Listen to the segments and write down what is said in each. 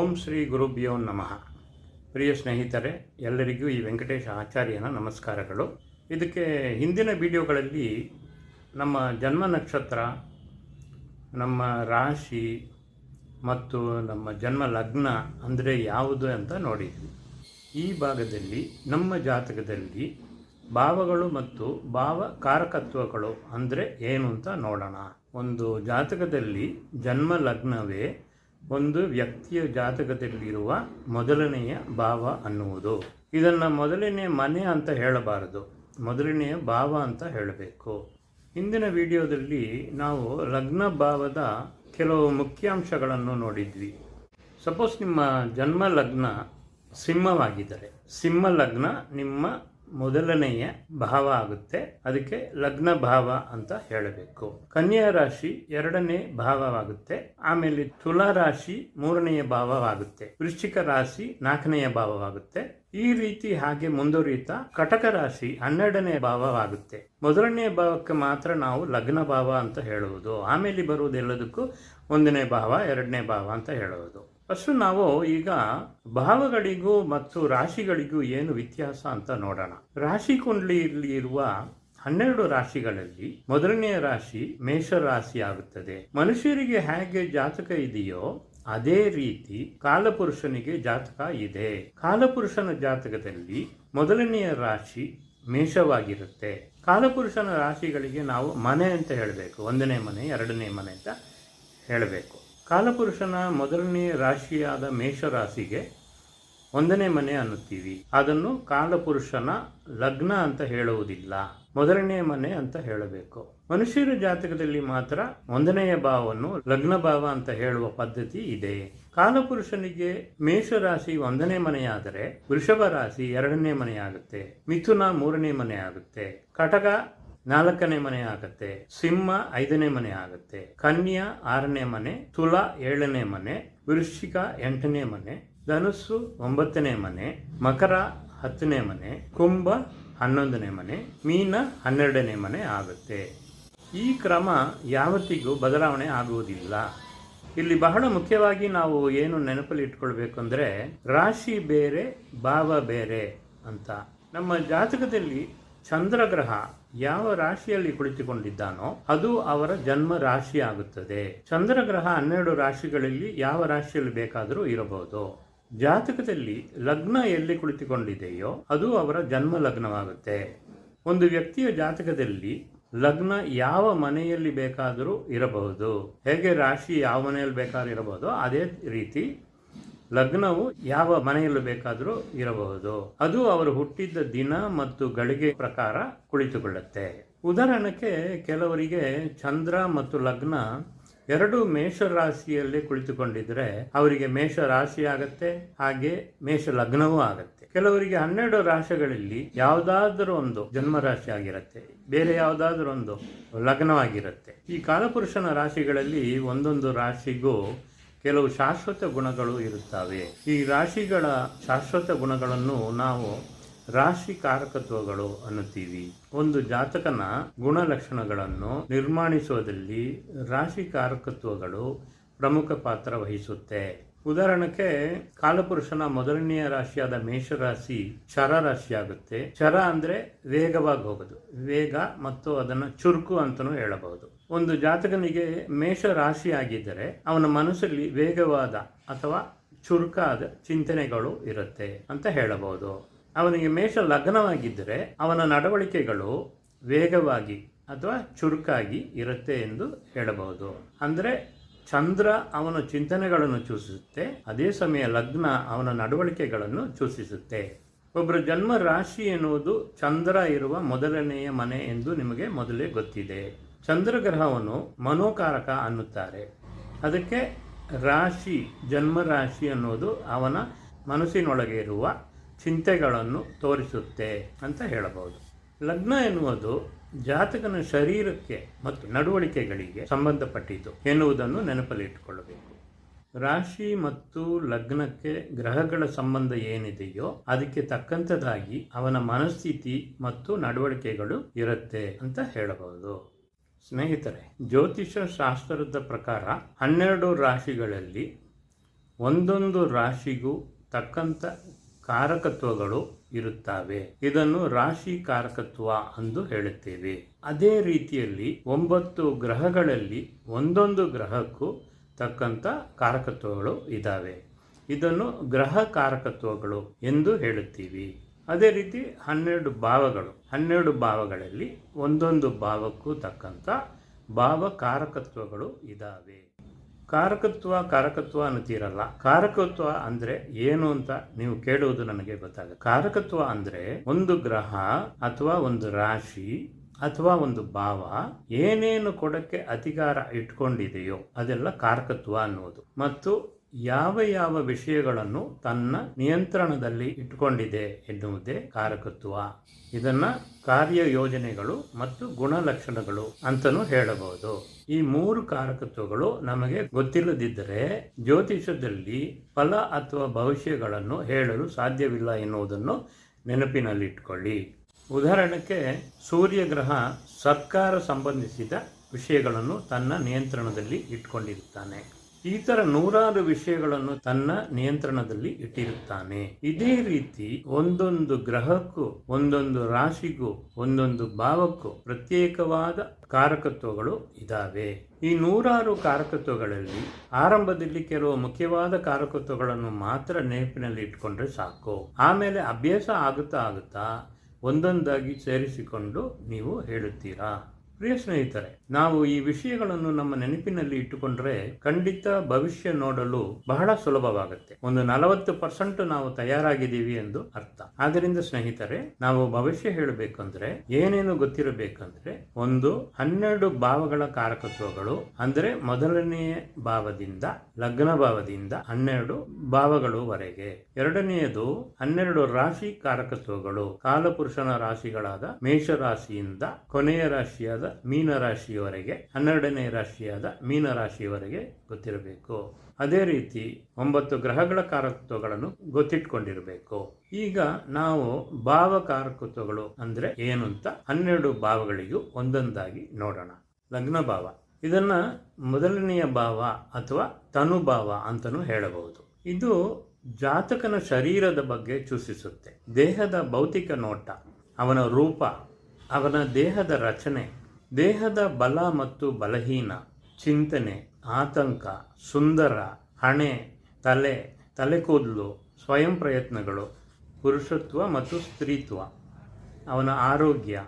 ಓಂ ಶ್ರೀ ಗುರುಭ್ಯೋ ನಮಃ. ಪ್ರಿಯ ಸ್ನೇಹಿತರೆ, ಎಲ್ಲರಿಗೂ ಈ ವೆಂಕಟೇಶ ಆಚಾರ್ಯನ ನಮಸ್ಕಾರಗಳು. ಇದಕ್ಕೆ ಹಿಂದಿನ ವಿಡಿಯೋಗಳಲ್ಲಿ ನಮ್ಮ ಜನ್ಮ ನಕ್ಷತ್ರ, ನಮ್ಮ ರಾಶಿ ಮತ್ತು ನಮ್ಮ ಜನ್ಮ ಲಗ್ನ ಅಂದರೆ ಯಾವುದು ಅಂತ ನೋಡಿದ್ವಿ. ಈ ಭಾಗದಲ್ಲಿ ನಮ್ಮ ಜಾತಕದಲ್ಲಿ ಭಾವಗಳು ಮತ್ತು ಭಾವ ಕಾರಕತ್ವಗಳು ಅಂದರೆ ಏನು ಅಂತ ನೋಡೋಣ. ಒಂದು ಜಾತಕದಲ್ಲಿ ಜನ್ಮ ಲಗ್ನವೇ ಒಂದು ವ್ಯಕ್ತಿಯ ಜಾತಕದಲ್ಲಿರುವ ಮೊದಲನೆಯ ಭಾವ ಅನ್ನುವುದು. ಇದನ್ನು ಮೊದಲನೆಯ ಮನೆ ಅಂತ ಹೇಳಬಾರದು, ಮೊದಲನೆಯ ಭಾವ ಅಂತ ಹೇಳಬೇಕು. ಹಿಂದಿನ ವಿಡಿಯೋದಲ್ಲಿ ನಾವು ಲಗ್ನ ಭಾವದ ಕೆಲವು ಮುಖ್ಯಾಂಶಗಳನ್ನು ನೋಡಿದ್ವಿ. ಸಪೋಸ್ ನಿಮ್ಮ ಜನ್ಮ ಲಗ್ನ ಸಿಂಹವಾಗಿದ್ದರೆ, ಸಿಂಹ ಲಗ್ನ ನಿಮ್ಮ ಮೊದಲನೆಯ ಭಾವ ಆಗುತ್ತೆ, ಅದಕ್ಕೆ ಲಗ್ನ ಭಾವ ಅಂತ ಹೇಳಬೇಕು. ಕನ್ಯಾ ರಾಶಿ ಎರಡನೇ ಭಾವವಾಗುತ್ತೆ, ಆಮೇಲೆ ತುಲಾ ರಾಶಿ ಮೂರನೆಯ ಭಾವವಾಗುತ್ತೆ, ವೃಶ್ಚಿಕ ರಾಶಿ ನಾಲ್ಕನೆಯ ಭಾವವಾಗುತ್ತೆ. ಈ ರೀತಿ ಹಾಗೆ ಮುಂದುವರಿಯುತ್ತಾ ಕಟಕ ರಾಶಿ 12ನೇ ಭಾವವಾಗುತ್ತೆ. ಮೊದಲನೇ ಭಾವಕ್ಕೆ ಮಾತ್ರ ನಾವು ಲಗ್ನ ಭಾವ ಅಂತ ಹೇಳುವುದು, ಆಮೇಲೆ ಬರುವುದೆಲ್ಲದಕ್ಕೂ 1ನೇ ಭಾವ 2ನೇ ಭಾವ ಅಂತ ಹೇಳುವುದು. ಫಸ್ಟ್ ನಾವು ಈಗ ಭಾವಗಳಿಗೂ ಮತ್ತು ರಾಶಿಗಳಿಗೂ ಏನು ವ್ಯತ್ಯಾಸ ಅಂತ ನೋಡೋಣ. ರಾಶಿ ಕುಂಡಲಿಯಲ್ಲಿ ಇರುವ 12 ರಾಶಿಗಳಲ್ಲಿ ಮೊದಲನೆಯ ರಾಶಿ ಮೇಷ ರಾಶಿ ಆಗುತ್ತದೆ. ಮನುಷ್ಯರಿಗೆ ಹೇಗೆ ಜಾತಕ ಇದೆಯೋ ಅದೇ ರೀತಿ ಕಾಲಪುರುಷನಿಗೆ ಜಾತಕ ಇದೆ. ಕಾಲಪುರುಷನ ಜಾತಕದಲ್ಲಿ ಮೊದಲನೆಯ ರಾಶಿ ಮೇಷವಾಗಿರುತ್ತೆ. ಕಾಲಪುರುಷನ ರಾಶಿಗಳಿಗೆ ನಾವು ಮನೆ ಅಂತ ಹೇಳಬೇಕು, 1ನೇ ಮನೆ 2ನೇ ಮನೆ ಅಂತ ಹೇಳಬೇಕು. ಕಾಲಪುರುಷನ ಮೊದಲನೇ ರಾಶಿಯಾದ ಮೇಷರಾಶಿಗೆ 1ನೇ ಮನೆ ಅನ್ನುತ್ತೀವಿ. ಅದನ್ನು ಕಾಲಪುರುಷನ ಲಗ್ನ ಅಂತ ಹೇಳುವುದಿಲ್ಲ, ಮೊದಲನೇ ಮನೆ ಅಂತ ಹೇಳಬೇಕು. ಮನುಷ್ಯರ ಜಾತಕದಲ್ಲಿ ಮಾತ್ರ 1ನೆಯ ಭಾವವನ್ನು ಲಗ್ನ ಭಾವ ಅಂತ ಹೇಳುವ ಪದ್ಧತಿ ಇದೆ. ಕಾಲಪುರುಷನಿಗೆ ಮೇಷರಾಶಿ 1ನೇ ಮನೆಯಾದರೆ ವೃಷಭ ರಾಶಿ 2ನೇ ಮನೆ ಆಗುತ್ತೆ, ಮಿಥುನ 3ನೇ ಮನೆ ಆಗುತ್ತೆ, ಕಟಕ 4ನೇ ಮನೆ ಆಗುತ್ತೆ, ಸಿಂಹ 5ನೇ ಮನೆ ಆಗುತ್ತೆ, ಕನ್ಯಾ 6ನೇ ಮನೆ, ತುಲಾ 7ನೇ ಮನೆ, ವೃಶ್ಚಿಕ 8ನೇ ಮನೆ, ಧನುಸ್ಸು 9ನೇ ಮನೆ, ಮಕರ 10ನೇ ಮನೆ, ಕುಂಭ 11ನೇ ಮನೆ, ಮೀನ 12ನೇ ಮನೆ ಆಗುತ್ತೆ. ಈ ಕ್ರಮ ಯಾವತ್ತಿಗೂ ಬದಲಾವಣೆ ಆಗುವುದಿಲ್ಲ. ಇಲ್ಲಿ ಬಹಳ ಮುಖ್ಯವಾಗಿ ನಾವು ಏನು ನೆನಪಲ್ಲಿ ಇಟ್ಕೊಳ್ಬೇಕು ಅಂದರೆ, ರಾಶಿ ಬೇರೆ ಭಾವ ಬೇರೆ ಅಂತ. ನಮ್ಮ ಜಾತಕದಲ್ಲಿ ಚಂದ್ರಗ್ರಹ ಯಾವ ರಾಶಿಯಲ್ಲಿ ಕುಳಿತುಕೊಂಡಿದ್ದಾನೋ ಅದು ಅವರ ಜನ್ಮ ರಾಶಿ ಆಗುತ್ತದೆ. ಚಂದ್ರಗ್ರಹ 12 ರಾಶಿಗಳಲ್ಲಿ ಯಾವ ರಾಶಿಯಲ್ಲಿ ಬೇಕಾದರೂ ಇರಬಹುದು. ಜಾತಕದಲ್ಲಿ ಲಗ್ನ ಎಲ್ಲಿ ಕುಳಿತುಕೊಂಡಿದೆಯೋ ಅದು ಅವರ ಜನ್ಮ ಲಗ್ನವಾಗುತ್ತೆ. ಒಂದು ವ್ಯಕ್ತಿಯ ಜಾತಕದಲ್ಲಿ ಲಗ್ನ ಯಾವ ಮನೆಯಲ್ಲಿ ಬೇಕಾದರೂ ಇರಬಹುದು. ಹೇಗೆ ರಾಶಿ ಯಾವ ಮನೆಯಲ್ಲಿ ಬೇಕಾದರೂ ಇರಬಹುದು, ಅದೇ ರೀತಿ ಲಗ್ನವು ಯಾವ ಮನೆಯಲ್ಲೂ ಬೇಕಾದರೂ ಇರಬಹುದು. ಅದು ಅವರು ಹುಟ್ಟಿದ್ದ ದಿನ ಮತ್ತು ಗಳಿಗೆ ಪ್ರಕಾರ ಕುಳಿತುಕೊಳ್ಳುತ್ತೆ. ಉದಾಹರಣೆಗೆ ಕೆಲವರಿಗೆ ಚಂದ್ರ ಮತ್ತು ಲಗ್ನ 2 ಮೇಷ ರಾಶಿಯಲ್ಲಿ ಕುಳಿತುಕೊಂಡಿದ್ರೆ ಅವರಿಗೆ ಮೇಷ ರಾಶಿ ಆಗತ್ತೆ, ಹಾಗೆ ಮೇಷ ಲಗ್ನವೂ ಆಗತ್ತೆ. ಕೆಲವರಿಗೆ 12 ರಾಶಿಗಳಲ್ಲಿ ಯಾವುದಾದ್ರೂ ಒಂದು ಜನ್ಮ ರಾಶಿ ಆಗಿರುತ್ತೆ, ಬೇರೆ ಯಾವುದಾದ್ರೂ ಒಂದು ಲಗ್ನವಾಗಿರುತ್ತೆ. ಈ ಕಾಲಪುರುಷನ ರಾಶಿಗಳಲ್ಲಿ ಒಂದೊಂದು ರಾಶಿಗೂ ಕೆಲವು ಶಾಶ್ವತ ಗುಣಗಳು ಇರುತ್ತವೆ. ಈ ರಾಶಿಗಳ ಶಾಶ್ವತ ಗುಣಗಳನ್ನು ನಾವು ರಾಶಿ ಕಾರಕತ್ವಗಳು ಅನ್ನುತ್ತೀವಿ. ಒಂದು ಜಾತಕನ ಗುಣಲಕ್ಷಣಗಳನ್ನು ನಿರ್ಮಾಣಿಸುವುದರಲ್ಲಿ ರಾಶಿ ಕಾರಕತ್ವಗಳು ಪ್ರಮುಖ ಪಾತ್ರ ವಹಿಸುತ್ತೆ. ಉದಾಹರಣೆಗೆ ಕಾಲಪುರುಷನ ಮೊದಲನೆಯ ರಾಶಿಯಾದ ಮೇಷರಾಶಿ ಚರ ರಾಶಿ ಆಗುತ್ತೆ. ಚರ ಅಂದರೆ ವೇಗವಾಗಿ ಹೋಗೋದು, ವೇಗ ಮತ್ತು ಅದನ್ನು ಚುರುಕು ಅಂತಲೂ ಹೇಳಬಹುದು. ಒಂದು ಜಾತಕನಿಗೆ ಮೇಷ ರಾಶಿ ಆಗಿದ್ದರೆ ಅವನ ಮನಸ್ಸಲ್ಲಿ ವೇಗವಾದ ಅಥವಾ ಚುರುಕಾದ ಚಿಂತನೆಗಳು ಇರುತ್ತೆ ಅಂತ ಹೇಳಬಹುದು. ಅವನಿಗೆ ಮೇಷ ಲಗ್ನವಾಗಿದ್ದರೆ ಅವನ ನಡವಳಿಕೆಗಳು ವೇಗವಾಗಿ ಅಥವಾ ಚುರುಕಾಗಿ ಇರುತ್ತೆ ಎಂದು ಹೇಳಬಹುದು. ಅಂದರೆ ಚಂದ್ರ ಅವನ ಚಿಂತನೆಗಳನ್ನು ಸೂಚಿಸುತ್ತೆ, ಅದೇ ಸಮಯ ಲಗ್ನ ಅವನ ನಡವಳಿಕೆಗಳನ್ನು ಸೂಚಿಸುತ್ತೆ. ಒಬ್ಬರ ಜನ್ಮ ರಾಶಿ ಎನ್ನುವುದು ಚಂದ್ರ ಇರುವ ಮೊದಲನೆಯ ಮನೆ ಎಂದು ನಿಮಗೆ ಮೊದಲೇ ಗೊತ್ತಿದೆ. ಚಂದ್ರಗ್ರಹವನ್ನು ಮನೋಕಾರಕ ಅನ್ನುತ್ತಾರೆ. ಅದಕ್ಕೆ ರಾಶಿ, ಜನ್ಮ ರಾಶಿ ಅನ್ನೋದು ಅವನ ಮನಸ್ಸಿನೊಳಗೆ ಇರುವ ಚಿಂತೆಗಳನ್ನು ತೋರಿಸುತ್ತೆ ಅಂತ ಹೇಳಬಹುದು. ಲಗ್ನ ಎನ್ನುವುದು ಜಾತಕನ ಶರೀರಕ್ಕೆ ಮತ್ತು ನಡವಳಿಕೆಗಳಿಗೆ ಸಂಬಂಧಪಟ್ಟಿದ್ದು ಎನ್ನುವುದನ್ನು ನೆನಪಲ್ಲಿಟ್ಟುಕೊಳ್ಳಬೇಕು. ರಾಶಿ ಮತ್ತು ಲಗ್ನಕ್ಕೆ ಗ್ರಹಗಳ ಸಂಬಂಧ ಏನಿದೆಯೋ ಅದಕ್ಕೆ ತಕ್ಕಂಥದ್ದಾಗಿ ಅವನ ಮನಸ್ಥಿತಿ ಮತ್ತು ನಡವಳಿಕೆಗಳು ಇರುತ್ತೆ ಅಂತ ಹೇಳಬಹುದು. ಸ್ನೇಹಿತರೆ, ಜ್ಯೋತಿಷ ಶಾಸ್ತ್ರದ ಪ್ರಕಾರ 12 ರಾಶಿಗಳಲ್ಲಿ ಒಂದೊಂದು ರಾಶಿಗೂ ತಕ್ಕಂಥ ಕಾರಕತ್ವಗಳು ಇರುತ್ತವೆ. ಇದನ್ನು ರಾಶಿ ಕಾರಕತ್ವ ಎಂದು ಹೇಳುತ್ತೇವೆ. ಅದೇ ರೀತಿಯಲ್ಲಿ 9 ಗ್ರಹಗಳಲ್ಲಿ ಒಂದೊಂದು ಗ್ರಹಕ್ಕೂ ತಕ್ಕಂಥ ಕಾರಕತ್ವಗಳು ಇದ್ದಾವೆ. ಇದನ್ನು ಗ್ರಹ ಕಾರಕತ್ವಗಳು ಎಂದು ಹೇಳುತ್ತೀವಿ. ಅದೇ ರೀತಿ 12 ಭಾವಗಳಲ್ಲಿ ಒಂದೊಂದು ಭಾವಕ್ಕೂ ತಕ್ಕಂಥ ಭಾವ ಕಾರಕತ್ವಗಳು ಇದ್ದಾವೆ. ಕಾರಕತ್ವ ಅನ್ನುತ್ತೀರಲ್ಲ, ಕಾರಕತ್ವ ಅಂದರೆ ಏನು ಅಂತ ನೀವು ಕೇಳುವುದು ನನಗೆ ಗೊತ್ತಾಗುತ್ತೆ. ಕಾರಕತ್ವ ಅಂದರೆ ಒಂದು ಗ್ರಹ ಅಥವಾ ಒಂದು ರಾಶಿ ಅಥವಾ ಒಂದು ಭಾವ ಏನೇನು ಕೊಡಕ್ಕೆ ಅಧಿಕಾರ ಇಟ್ಕೊಂಡಿದೆಯೋ ಅದೆಲ್ಲ ಕಾರಕತ್ವ ಅನ್ನುವುದು. ಮತ್ತು ಯಾವ ವಿಷಯಗಳನ್ನು ತನ್ನ ನಿಯಂತ್ರಣದಲ್ಲಿ ಇಟ್ಟುಕೊಂಡಿದೆ ಎನ್ನುವುದೇ ಕಾರಕತ್ವ. ಇದನ್ನ ಕಾರ್ಯಯೋಜನೆಗಳು ಮತ್ತು ಗುಣಲಕ್ಷಣಗಳು ಅಂತಲೂ ಹೇಳಬಹುದು. ಈ 3 ಕಾರಕತ್ವಗಳು ನಮಗೆ ಗೊತ್ತಿಲ್ಲದಿದ್ದರೆ ಜ್ಯೋತಿಷದಲ್ಲಿ ಫಲ ಅಥವಾ ಭವಿಷ್ಯಗಳನ್ನು ಹೇಳಲು ಸಾಧ್ಯವಿಲ್ಲ ಎನ್ನುವುದನ್ನು ನೆನಪಿನಲ್ಲಿಟ್ಕೊಳ್ಳಿ. ಉದಾಹರಣೆಗೆ ಸೂರ್ಯಗ್ರಹ ಸರ್ಕಾರ ಸಂಬಂಧಿಸಿದ ವಿಷಯಗಳನ್ನು ತನ್ನ ನಿಯಂತ್ರಣದಲ್ಲಿ ಇಟ್ಕೊಂಡಿರುತ್ತಾನೆ. ಈ ಥರ 100 ವಿಷಯಗಳನ್ನು ತನ್ನ ನಿಯಂತ್ರಣದಲ್ಲಿ ಇಟ್ಟಿರುತ್ತಾನೆ. ಇದೇ ರೀತಿ ಒಂದೊಂದು ಗ್ರಹಕ್ಕೂ ಒಂದೊಂದು ರಾಶಿಗೂ ಒಂದೊಂದು ಭಾವಕ್ಕೂ ಪ್ರತ್ಯೇಕವಾದ ಕಾರಕತ್ವಗಳು ಇದ್ದಾವೆ. ಈ 100 ಕಾರಕತ್ವಗಳಲ್ಲಿ ಆರಂಭದಲ್ಲಿ ಕೆಲವು ಮುಖ್ಯವಾದ ಕಾರಕತ್ವಗಳನ್ನು ಮಾತ್ರ ನೆನಪಿನಲ್ಲಿ ಇಟ್ಕೊಂಡ್ರೆ ಸಾಕು. ಆಮೇಲೆ ಅಭ್ಯಾಸ ಆಗುತ್ತಾ ಒಂದೊಂದಾಗಿ ಸೇರಿಸಿಕೊಂಡು ನೀವು ಹೇಳುತ್ತೀರಾ. ಪ್ರಿಯ ಸ್ನೇಹಿತರೆ, ನಾವು ಈ ವಿಷಯಗಳನ್ನು ನಮ್ಮ ನೆನಪಿನಲ್ಲಿ ಇಟ್ಟುಕೊಂಡ್ರೆ ಖಂಡಿತ ಭವಿಷ್ಯ ನೋಡಲು ಬಹಳ ಸುಲಭವಾಗುತ್ತೆ. ಒಂದು 40% ನಾವು ತಯಾರಾಗಿದ್ದೀವಿ ಎಂದು ಅರ್ಥ. ಆದ್ದರಿಂದ ಸ್ನೇಹಿತರೆ, ನಾವು ಭವಿಷ್ಯ ಹೇಳಬೇಕಂದ್ರೆ ಏನೇನು ಗೊತ್ತಿರಬೇಕಂದ್ರೆ, 12 ಭಾವಗಳ ಕಾರಕತ್ವಗಳು ಅಂದರೆ ಮೊದಲನೆಯ ಭಾವದಿಂದ ಲಗ್ನ ಭಾವದಿಂದ 12 ಭಾವಗಳವರೆಗೆ. ಎರಡನೆಯದು 12 ರಾಶಿ ಕಾರಕತ್ವಗಳು, ಕಾಲಪುರುಷನ ರಾಶಿಗಳಾದ ಮೇಷರಾಶಿಯಿಂದ ಕೊನೆಯ ರಾಶಿಯಾದ ಮೀನರಾಶಿಯವರೆಗೆ, 12ನೇ ರಾಶಿಯಾದ ಮೀನರಾಶಿಯವರೆಗೆ ಗೊತ್ತಿರಬೇಕು. ಅದೇ ರೀತಿ 9 ಗ್ರಹಗಳ ಕಾರಕತ್ವಗಳನ್ನು ಗೊತ್ತಿಟ್ಕೊಂಡಿರಬೇಕು. ಈಗ ನಾವು ಭಾವ ಕಾರಕತ್ವಗಳು ಅಂದ್ರೆ ಏನು ಅಂತ 12 ಭಾವಗಳಿಗೂ ಒಂದೊಂದಾಗಿ ನೋಡೋಣ. ಲಗ್ನ ಭಾವ, ಇದನ್ನ ಮೊದಲನೆಯ ಭಾವ ಅಥವಾ ತನುಭಾವ ಅಂತಲೂ ಹೇಳಬಹುದು. ಇದು ಜಾತಕನ ಶರೀರದ ಬಗ್ಗೆ ಸೂಚಿಸುತ್ತೆ. ದೇಹದ ಭೌತಿಕ ನೋಟ, ಅವನ ರೂಪ, ಅವನ ದೇಹದ ರಚನೆ, ದೇಹದ ಬಲ ಮತ್ತು ಬಲಹೀನ, ಚಿಂತನೆ, ಆತಂಕ, ಸುಂದರ, ಹಣೆ, ತಲೆಕೂದಲು, ಸ್ವಯಂ ಪ್ರಯತ್ನಗಳು, ಪುರುಷತ್ವ ಮತ್ತು ಸ್ತ್ರೀತ್ವ, ಅವನ ಆರೋಗ್ಯ,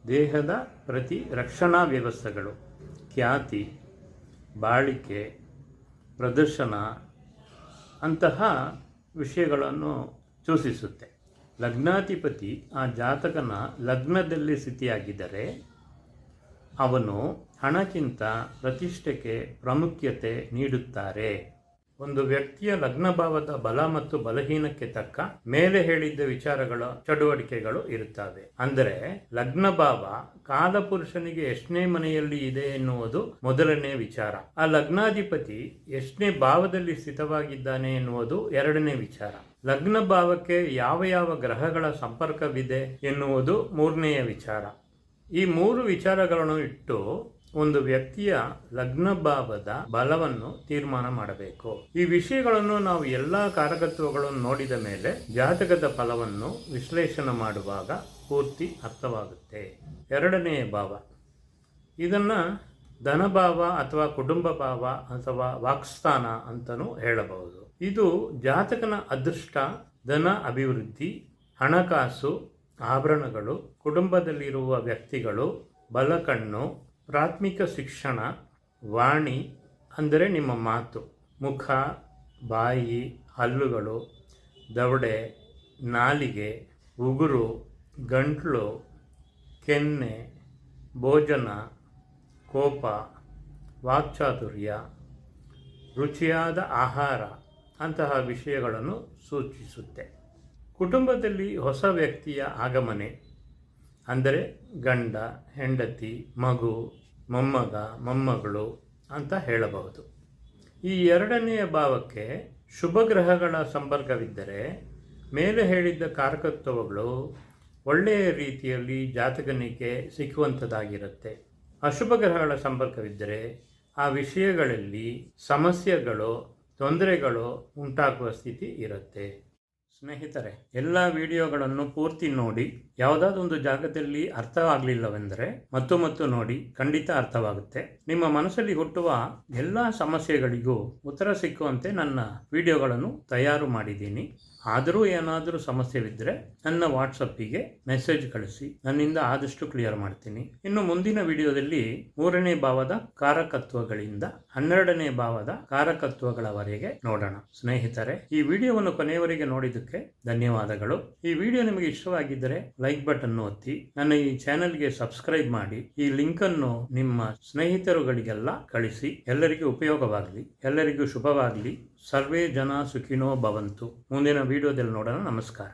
ದೇಹದ ಪ್ರತಿ ರಕ್ಷಣಾ ವ್ಯವಸ್ಥೆಗಳು, ಖ್ಯಾತಿ, ಬಾಳಿಕೆ, ಪ್ರದರ್ಶನ ಅಂತಹ ವಿಷಯಗಳನ್ನು ಸೂಚಿಸುತ್ತೆ. ಲಗ್ನಾಧಿಪತಿ ಆ ಜಾತಕನ ಲಗ್ನದಲ್ಲಿ ಸ್ಥಿತಿಯಾಗಿದ್ದರೆ ಅವನು ಹಣಕ್ಕಿಂತ ಪ್ರತಿಷ್ಠೆಗೆ ಪ್ರಾಮುಖ್ಯತೆ ನೀಡುತ್ತಾರೆ. ಒಂದು ವ್ಯಕ್ತಿಯ ಲಗ್ನಭಾವದ ಬಲ ಮತ್ತು ಬಲಹೀನಕ್ಕೆ ತಕ್ಕ ಮೇಲೆ ಹೇಳಿದ್ದ ವಿಚಾರಗಳ ಚಟುವಟಿಕೆಗಳು ಇರುತ್ತವೆ. ಅಂದರೆ ಲಗ್ನಭಾವ ಕಾಲಪುರುಷನಿಗೆ ಎಷ್ಟನೇ ಮನೆಯಲ್ಲಿ ಇದೆ ಎನ್ನುವುದು ಮೊದಲನೇ ವಿಚಾರ. ಆ ಲಗ್ನಾಧಿಪತಿ ಎಷ್ಟನೇ ಭಾವದಲ್ಲಿ ಸ್ಥಿತವಾಗಿದ್ದಾನೆ ಎನ್ನುವುದು ಎರಡನೇ ವಿಚಾರ. ಲಗ್ನ ಭಾವಕ್ಕೆ ಯಾವ ಗ್ರಹಗಳ ಸಂಪರ್ಕವಿದೆ ಎನ್ನುವುದು ಮೂರನೆಯ ವಿಚಾರ. ಈ 3 ವಿಚಾರಗಳನ್ನು ಇಟ್ಟು ಒಂದು ವ್ಯಕ್ತಿಯ ಲಗ್ನ ಭಾವದ ಬಲವನ್ನು ತೀರ್ಮಾನ ಮಾಡಬೇಕು. ಈ ವಿಷಯಗಳನ್ನು ನಾವು ಎಲ್ಲ ಕಾರಕತ್ವಗಳನ್ನು ನೋಡಿದ ಮೇಲೆ ಜಾತಕದ ಫಲವನ್ನು ವಿಶ್ಲೇಷಣೆ ಮಾಡುವಾಗ ಪೂರ್ತಿ ಅರ್ಥವಾಗುತ್ತೆ. ಎರಡನೆಯ ಭಾವ, ಇದನ್ನ ಧನಭಾವ ಅಥವಾ ಕುಟುಂಬ ಭಾವ ಅಥವಾ ವಾಕ್ಸ್ಥಾನ ಅಂತಲೂ ಹೇಳಬಹುದು. ಇದು ಜಾತಕನ ಅದೃಷ್ಟ, ಧನ ಅಭಿವೃದ್ಧಿ, ಹಣಕಾಸು, ಆಭರಣಗಳು, ಕುಟುಂಬದಲ್ಲಿರುವ ವ್ಯಕ್ತಿಗಳು, ಬಲಕಣ್ಣು, ಪ್ರಾಥಮಿಕ ಶಿಕ್ಷಣ, ವಾಣಿ ಅಂದರೆ ನಿಮ್ಮ ಮಾತು, ಮುಖ, ಬಾಯಿ, ಹಲ್ಲುಗಳು, ದವಡೆ, ನಾಲಿಗೆ, ಉಗುರು, ಗಂಟ್ಲು, ಕೆನ್ನೆ, ಭೋಜನ, ಕೋಪ, ವಾಕ್ಚಾತುರ್ಯ, ರುಚಿಯಾದ ಆಹಾರ ಅಂತಹ ವಿಷಯಗಳನ್ನು ಸೂಚಿಸುತ್ತೆ. ಕುಟುಂಬದಲ್ಲಿ ಹೊಸ ವ್ಯಕ್ತಿಯ ಆಗಮನೆ ಅಂದರೆ ಗಂಡ, ಹೆಂಡತಿ, ಮಗು, ಮೊಮ್ಮಗ, ಮೊಮ್ಮಗಳು ಅಂತ ಹೇಳಬಹುದು. ಈ ಎರಡನೆಯ ಭಾವಕ್ಕೆ ಶುಭ ಗ್ರಹಗಳ ಸಂಪರ್ಕವಿದ್ದರೆ ಮೇಲೆ ಹೇಳಿದ್ದ ಕಾರಕತ್ವಗಳು ಒಳ್ಳೆಯ ರೀತಿಯಲ್ಲಿ ಜಾತಕನಿಗೆ ಸಿಕ್ಕುವಂಥದ್ದಾಗಿರುತ್ತೆ. ಅಶುಭ ಗ್ರಹಗಳ ಸಂಪರ್ಕವಿದ್ದರೆ ಆ ವಿಷಯಗಳಲ್ಲಿ ಸಮಸ್ಯೆಗಳು ತೊಂದರೆಗಳು ಉಂಟಾಗುವ ಸ್ಥಿತಿ ಇರುತ್ತೆ. ಸ್ನೇಹಿತರೆ, ಎಲ್ಲ ವಿಡಿಯೋಗಳನ್ನು ಪೂರ್ತಿ ನೋಡಿ. ಯಾವುದಾದೊಂದು ಜಾಗದಲ್ಲಿ ಅರ್ಥವಾಗಲಿಲ್ಲವೆಂದರೆ ಮತ್ತು ನೋಡಿ, ಖಂಡಿತ ಅರ್ಥವಾಗುತ್ತೆ. ನಿಮ್ಮ ಮನಸ್ಸಲ್ಲಿ ಹುಟ್ಟುವ ಎಲ್ಲ ಸಮಸ್ಯೆಗಳಿಗೂ ಉತ್ತರ ಸಿಕ್ಕುವಂತೆ ನನ್ನ ವಿಡಿಯೋಗಳನ್ನು ತಯಾರು ಮಾಡಿದ್ದೀನಿ. ಆದರೂ ಏನಾದರೂ ಸಮಸ್ಯೆವಿದ್ದರೆ ನನ್ನ ವಾಟ್ಸಪ್ಪಿಗೆ ಮೆಸೇಜ್ ಕಳಿಸಿ, ನನ್ನಿಂದ ಆದಷ್ಟು ಕ್ಲಿಯರ್ ಮಾಡ್ತೀನಿ. ಇನ್ನು ಮುಂದಿನ ವಿಡಿಯೋದಲ್ಲಿ 3ನೇ ಭಾವದ ಕಾರಕತ್ವಗಳಿಂದ 12ನೇ ಭಾವದ ಕಾರಕತ್ವಗಳವರೆಗೆ ನೋಡೋಣ. ಸ್ನೇಹಿತರೆ, ಈ ವಿಡಿಯೋವನ್ನು ಕೊನೆಯವರೆಗೆ ನೋಡಿದ್ದಕ್ಕೆ ಧನ್ಯವಾದಗಳು. ಈ ವಿಡಿಯೋ ನಿಮಗೆ ಇಷ್ಟವಾಗಿದ್ದರೆ ಲೈಕ್ ಬಟನ್ ಒತ್ತಿ, ನನ್ನ ಈ ಚಾನೆಲ್ಗೆ ಸಬ್ಸ್ಕ್ರೈಬ್ ಮಾಡಿ, ಈ ಲಿಂಕ್ ಅನ್ನು ನಿಮ್ಮ ಸ್ನೇಹಿತರುಗಳಿಗೆಲ್ಲ ಕಳಿಸಿ. ಎಲ್ಲರಿಗೂ ಉಪಯೋಗವಾಗಲಿ, ಎಲ್ಲರಿಗೂ ಶುಭವಾಗಲಿ. ಸರ್ವೇ ಜನ ಸುಖಿನೋ ಭವಂತು. ಮುಂದಿನ ವಿಡಿಯೋದಲ್ಲಿ ನೋಡೋಣ. ನಮಸ್ಕಾರ.